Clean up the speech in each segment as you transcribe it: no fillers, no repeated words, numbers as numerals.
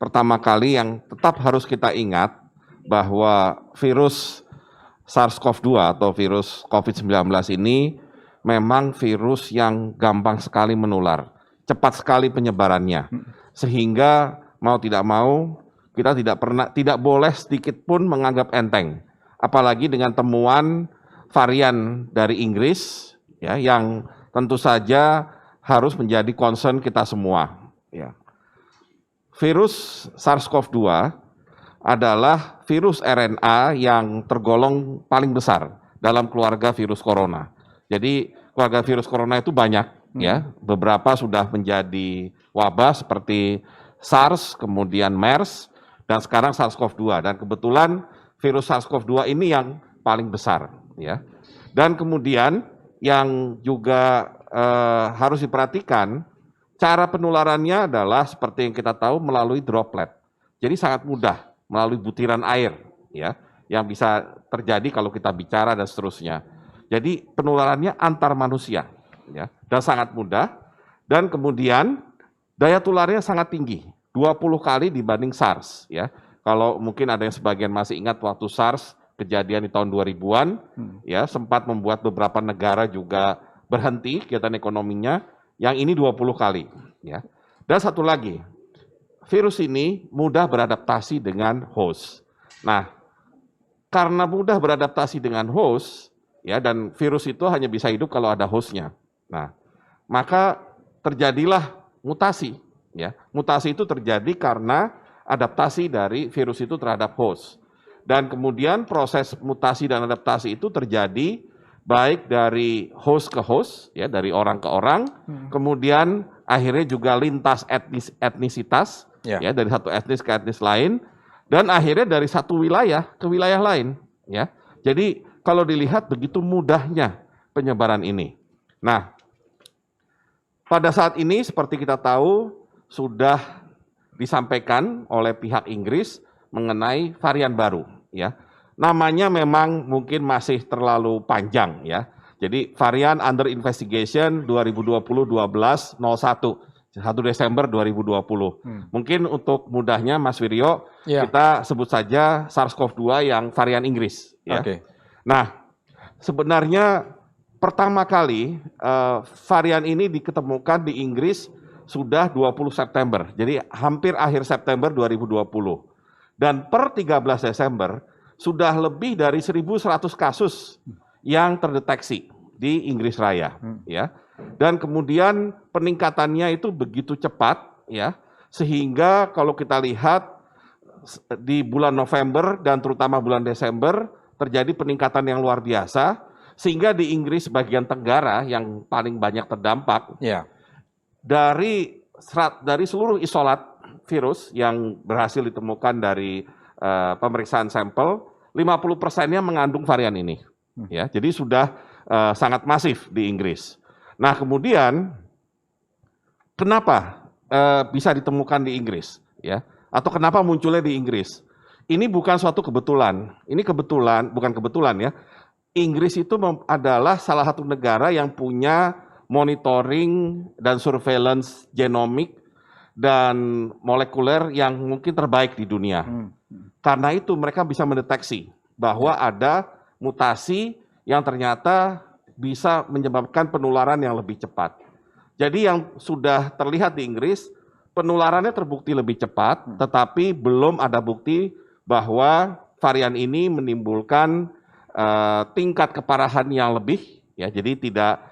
pertama kali yang tetap harus kita ingat bahwa virus SARS-CoV-2 atau virus COVID-19 ini memang virus yang gampang sekali menular, cepat sekali penyebarannya, sehingga mau tidak mau kita tidak boleh sedikit pun menganggap enteng, apalagi dengan temuan varian dari Inggris, ya, yang tentu saja harus menjadi concern kita semua. Ya. Virus SARS-CoV-2 adalah virus RNA yang tergolong paling besar dalam keluarga virus corona. Jadi keluarga virus corona itu banyak, ya. Beberapa sudah menjadi wabah seperti SARS, kemudian MERS, dan sekarang SARS-CoV-2. Dan kebetulan virus SARS-CoV-2 ini yang paling besar, ya. Dan kemudian yang juga harus diperhatikan, cara penularannya adalah seperti yang kita tahu melalui droplet. Jadi sangat mudah melalui butiran air, ya, yang bisa terjadi kalau kita bicara dan seterusnya. Jadi penularannya antar manusia, ya, dan sangat mudah. Dan kemudian daya tularnya sangat tinggi, 20 kali dibanding SARS, ya. Kalau mungkin ada yang sebagian masih ingat waktu SARS kejadian di tahun 2000-an, ya, sempat membuat beberapa negara juga berhenti kegiatan ekonominya. Yang ini 20 kali, ya. Dan satu lagi, virus ini mudah beradaptasi dengan host. Nah, karena mudah beradaptasi dengan host, ya, dan virus itu hanya bisa hidup kalau ada hostnya. Nah, maka terjadilah mutasi, ya. Mutasi itu terjadi karena adaptasi dari virus itu terhadap host. Dan kemudian proses mutasi dan adaptasi itu terjadi baik dari host ke host, ya, dari orang ke orang, kemudian akhirnya juga lintas etnisitas, ya, dari satu etnis ke etnis lain, dan akhirnya dari satu wilayah ke wilayah lain, ya. Jadi kalau dilihat begitu mudahnya penyebaran ini. Nah, pada saat ini seperti kita tahu sudah disampaikan oleh pihak Inggris mengenai varian baru, ya. Namanya memang mungkin masih terlalu panjang, ya. Jadi varian under investigation 2020-12-01, 1 Desember 2020. Mungkin untuk mudahnya Mas Wiryo, kita sebut saja SARS-CoV-2 yang varian Inggris, ya. Nah, sebenarnya pertama kali varian ini diketemukan di Inggris sudah 20 September. Jadi hampir akhir September 2020. Dan per 13 Desember sudah lebih dari 1.100 kasus yang terdeteksi di Inggris Raya, ya. Dan kemudian peningkatannya itu begitu cepat, ya, sehingga kalau kita lihat di bulan November dan terutama bulan Desember terjadi peningkatan yang luar biasa, sehingga di Inggris bagian tenggara yang paling banyak terdampak, dari seluruh isolat virus yang berhasil ditemukan dari pemeriksaan sampel, 50%-nya mengandung varian ini, ya. Jadi sudah sangat masif di Inggris. Nah, kemudian kenapa bisa ditemukan di Inggris, ya? Atau kenapa munculnya di Inggris? Ini bukan suatu kebetulan. Ini bukan kebetulan, ya. Inggris itu adalah salah satu negara yang punya monitoring dan surveillance genomik dan molekuler yang mungkin terbaik di dunia. Karena itu mereka bisa mendeteksi bahwa ada mutasi yang ternyata bisa menyebabkan penularan yang lebih cepat. Jadi yang sudah terlihat di Inggris, penularannya terbukti lebih cepat, tetapi belum ada bukti bahwa varian ini menimbulkan tingkat keparahan yang lebih, ya. Jadi tidak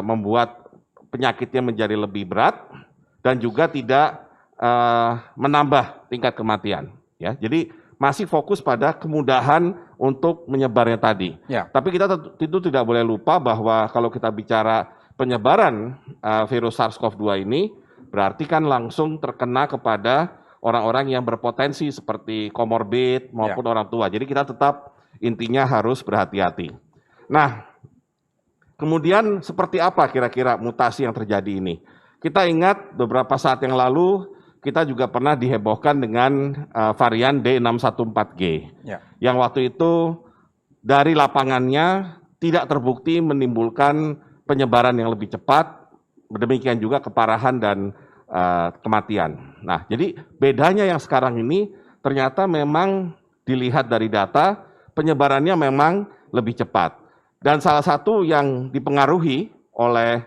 membuat penyakitnya menjadi lebih berat dan juga tidak menambah tingkat kematian, ya. Jadi masih fokus pada kemudahan untuk menyebarnya tadi. Tapi kita tentu tidak boleh lupa bahwa kalau kita bicara penyebaran virus SARS-CoV-2 ini, berarti kan langsung terkena kepada orang-orang yang berpotensi seperti komorbid maupun orang tua. Jadi kita tetap intinya harus berhati-hati. Nah, kemudian seperti apa kira-kira mutasi yang terjadi ini? Kita ingat beberapa saat yang lalu kita juga pernah dihebohkan dengan varian D614G, yang waktu itu dari lapangannya tidak terbukti menimbulkan penyebaran yang lebih cepat, demikian juga keparahan dan kematian. Nah, jadi bedanya yang sekarang ini ternyata memang dilihat dari data penyebarannya memang lebih cepat. Dan salah satu yang dipengaruhi oleh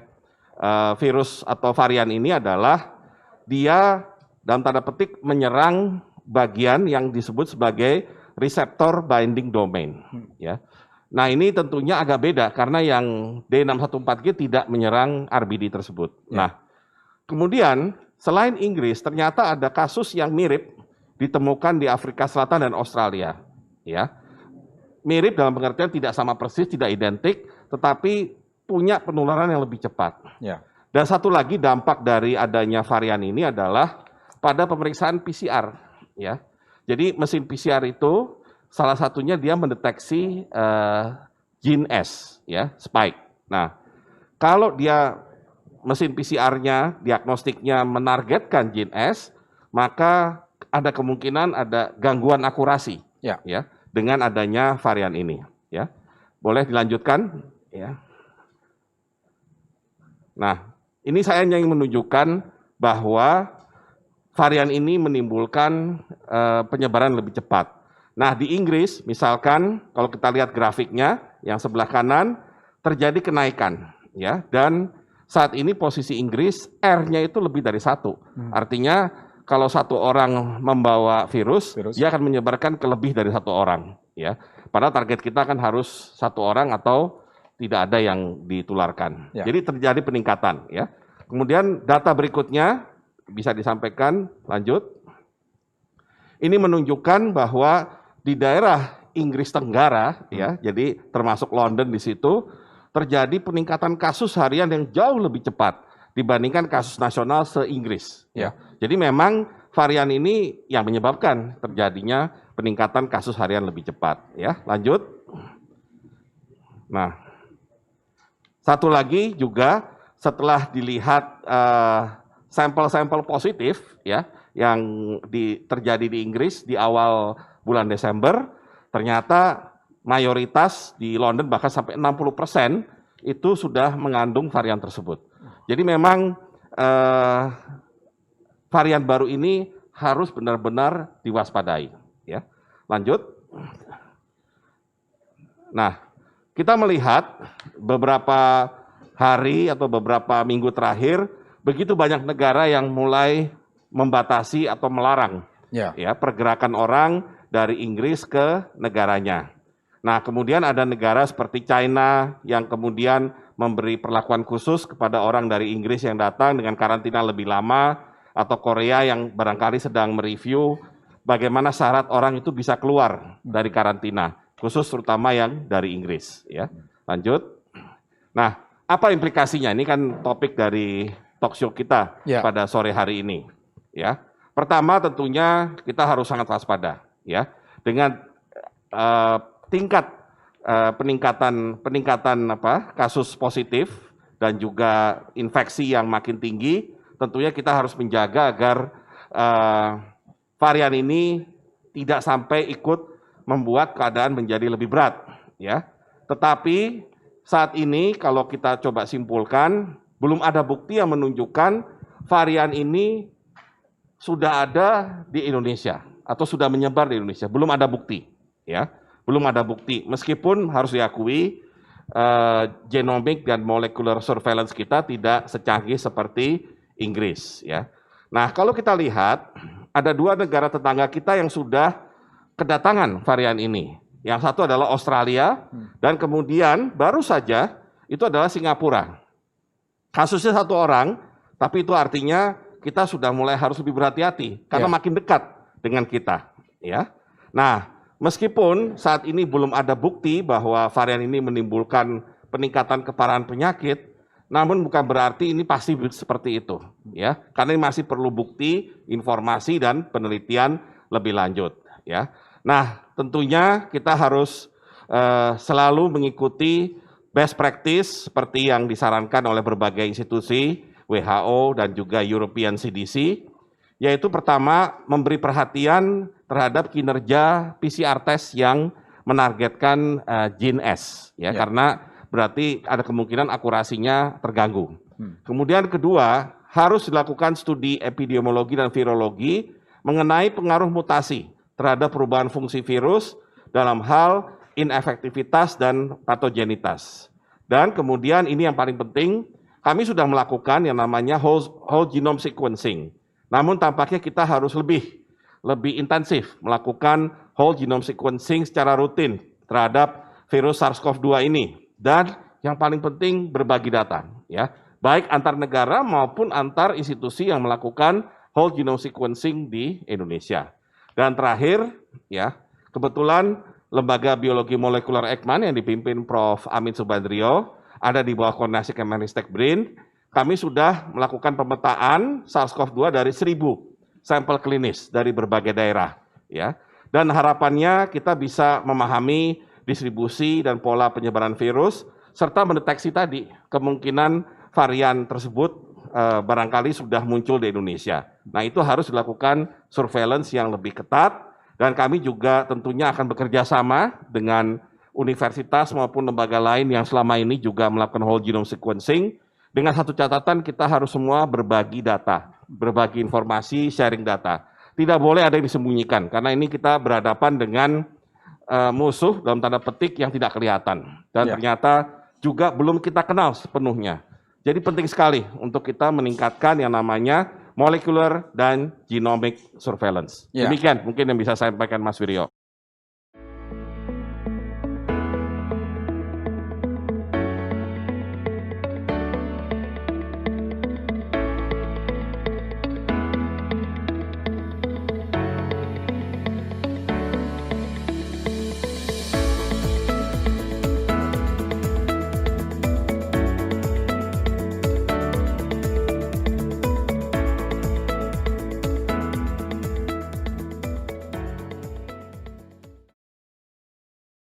virus atau varian ini adalah dia dalam tanda petik menyerang bagian yang disebut sebagai receptor binding domain. Ya. Nah ini tentunya agak beda karena yang D614G tidak menyerang RBD tersebut. Nah kemudian selain Inggris ternyata ada kasus yang mirip ditemukan di Afrika Selatan dan Australia. Ya. Mirip dalam pengertian tidak sama persis, tidak identik, tetapi punya penularan yang lebih cepat. Ya. Dan satu lagi dampak dari adanya varian ini adalah pada pemeriksaan PCR. Ya. Jadi mesin PCR itu salah satunya dia mendeteksi gene S, ya, spike. Nah, kalau dia mesin PCR-nya, diagnostiknya menargetkan gene S, maka ada kemungkinan ada gangguan akurasi, ya, dengan adanya varian ini. Ya, boleh dilanjutkan, ya. Nah, ini saya ingin menunjukkan bahwa varian ini menimbulkan penyebaran lebih cepat. Nah, di Inggris, misalkan kalau kita lihat grafiknya, yang sebelah kanan terjadi kenaikan, ya. Dan saat ini posisi Inggris R-nya itu lebih dari 1. Artinya kalau satu orang membawa virus, dia akan menyebarkan ke lebih dari 1 orang, ya. Padahal target kita kan harus 1 orang atau tidak ada yang ditularkan. Ya. Jadi terjadi peningkatan, ya. Kemudian data berikutnya bisa disampaikan, lanjut. Ini menunjukkan bahwa di daerah Inggris Tenggara, ya, jadi termasuk London di situ, terjadi peningkatan kasus harian yang jauh lebih cepat dibandingkan kasus nasional se-Inggris. Ya. Jadi memang varian ini yang menyebabkan terjadinya peningkatan kasus harian lebih cepat. Ya, lanjut. Nah, satu lagi juga setelah dilihat sampel-sampel positif, ya, yang terjadi di Inggris di awal bulan Desember, ternyata mayoritas di London bahkan sampai 60% itu sudah mengandung varian tersebut. Jadi memang varian baru ini harus benar-benar diwaspadai. Ya. Lanjut. Nah, kita melihat beberapa hari atau beberapa minggu terakhir, begitu banyak negara yang mulai membatasi atau melarang ya, pergerakan orang dari Inggris ke negaranya. Nah, kemudian ada negara seperti China yang kemudian memberi perlakuan khusus kepada orang dari Inggris yang datang dengan karantina lebih lama, atau Korea yang barangkali sedang mereview bagaimana syarat orang itu bisa keluar dari karantina, khusus terutama yang dari Inggris. Ya. Lanjut. Nah, apa implikasinya? Ini kan topik dari talk show kita pada sore hari ini. Ya. Pertama tentunya kita harus sangat waspada. Ya, dengan tingkat peningkatan kasus positif dan juga infeksi yang makin tinggi, tentunya kita harus menjaga agar varian ini tidak sampai ikut membuat keadaan menjadi lebih berat, ya. Tetapi saat ini kalau kita coba simpulkan, belum ada bukti yang menunjukkan varian ini sudah ada di Indonesia atau sudah menyebar di Indonesia, belum ada bukti, ya, belum ada bukti. Meskipun harus diakui genomic dan molecular surveillance kita tidak secanggih seperti Inggris, ya. Nah, kalau kita lihat ada 2 negara tetangga kita yang sudah kedatangan varian ini. Yang satu adalah Australia dan kemudian baru saja itu adalah Singapura. Kasusnya 1 orang, tapi itu artinya kita sudah mulai harus lebih berhati-hati karena makin dekat dengan kita, ya. Nah, meskipun saat ini belum ada bukti bahwa varian ini menimbulkan peningkatan keparahan penyakit, namun bukan berarti ini pasti seperti itu, ya. Karena ini masih perlu bukti, informasi dan penelitian lebih lanjut, ya. Nah, tentunya kita harus selalu mengikuti best practice seperti yang disarankan oleh berbagai institusi, WHO dan juga European CDC, yaitu pertama memberi perhatian terhadap kinerja PCR test yang menargetkan gene S, ya, karena berarti ada kemungkinan akurasinya terganggu. Kemudian kedua, harus dilakukan studi epidemiologi dan virologi mengenai pengaruh mutasi terhadap perubahan fungsi virus dalam hal inefektivitas dan patogenitas. Dan kemudian ini yang paling penting, kami sudah melakukan yang namanya whole genome sequencing. Namun tampaknya kita harus lebih intensif melakukan whole genome sequencing secara rutin terhadap virus SARS-CoV-2 ini. Dan yang paling penting berbagi data, ya, baik antar negara maupun antar institusi yang melakukan whole genome sequencing di Indonesia. Dan terakhir, ya, kebetulan Lembaga Biologi Molekuler Eijkman yang dipimpin Prof. Amin Subandrio ada di bawah koordinasi Kemenristek BRIN. Kami sudah melakukan pemetaan SARS-CoV-2 dari 1.000 sampel klinis dari berbagai daerah, ya. Dan harapannya kita bisa memahami distribusi dan pola penyebaran virus serta mendeteksi tadi kemungkinan varian tersebut barangkali sudah muncul di Indonesia. Nah, itu harus dilakukan surveillance yang lebih ketat dan kami juga tentunya akan bekerja sama dengan universitas maupun lembaga lain yang selama ini juga melakukan whole genome sequencing. Dengan satu catatan, kita harus semua berbagi data, berbagi informasi, sharing data. Tidak boleh ada yang disembunyikan, karena ini kita berhadapan dengan musuh dalam tanda petik yang tidak kelihatan. Dan ternyata juga belum kita kenal sepenuhnya. Jadi penting sekali untuk kita meningkatkan yang namanya molecular dan genomic surveillance. Demikian mungkin yang bisa saya sampaikan Mas Wiryo.